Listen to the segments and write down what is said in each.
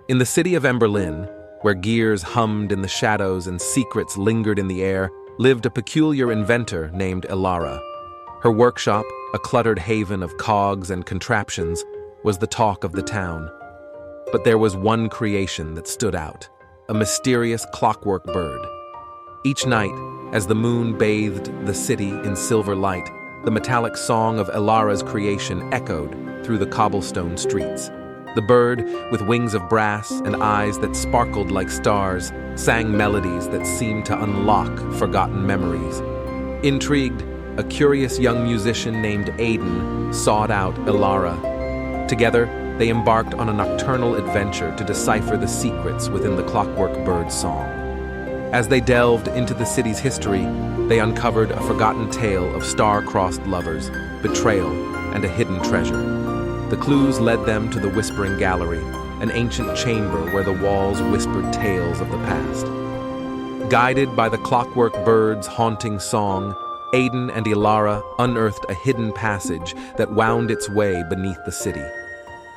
In the city of Emberlin, where gears hummed in the shadows and secrets lingered in the air, lived a peculiar inventor named Elara. Her workshop, a cluttered haven of cogs and contraptions, was the talk of the town. But there was one creation that stood out, a mysterious clockwork bird. Each night, as the moon bathed the city in silver light, the metallic song of Elara's creation echoed through the cobblestone streets. The bird, with wings of brass and eyes that sparkled like stars, sang melodies that seemed to unlock forgotten memories. Intrigued, a curious young musician named Aiden sought out Elara. Together, they embarked on a nocturnal adventure to decipher the secrets within the Clockwork Bird's song. As they delved into the city's history, they uncovered a forgotten tale of star-crossed lovers, betrayal, and a hidden treasure. The clues led them to the Whispering Gallery, an ancient chamber where the walls whispered tales of the past. Guided by the Clockwork Bird's haunting song, Aiden and Elara unearthed a hidden passage that wound its way beneath the city.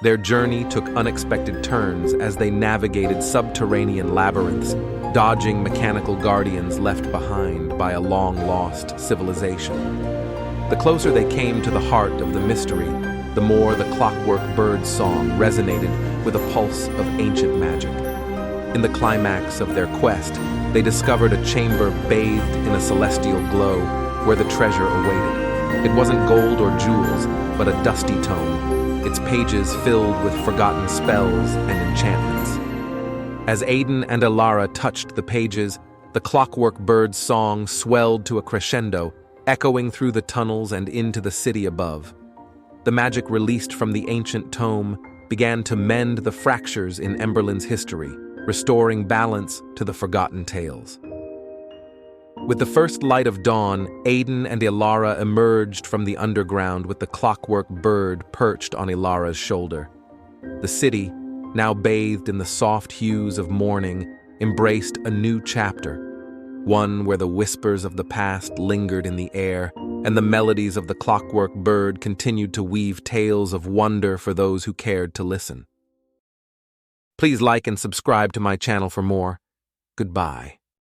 Their journey took unexpected turns as they navigated subterranean labyrinths, dodging mechanical guardians left behind by a long-lost civilization. The closer they came to the heart of the mystery, the more the Clockwork Bird's song resonated with a pulse of ancient magic. In the climax of their quest, they discovered a chamber bathed in a celestial glow where the treasure awaited. It wasn't gold or jewels, but a dusty tome, its pages filled with forgotten spells and enchantments. As Aiden and Elara touched the pages, the Clockwork Bird's song swelled to a crescendo, echoing through the tunnels and into the city above. The magic released from the ancient tome began to mend the fractures in Emberlin's history, restoring balance to the forgotten tales. With the first light of dawn, Aiden and Elara emerged from the underground with the Clockwork Bird perched on Elara's shoulder. The city, now bathed in the soft hues of morning, embraced a new chapter, one where the whispers of the past lingered in the air, and the melodies of the Clockwork Bird continued to weave tales of wonder for those who cared to listen. Please like and subscribe to my channel for more. Goodbye.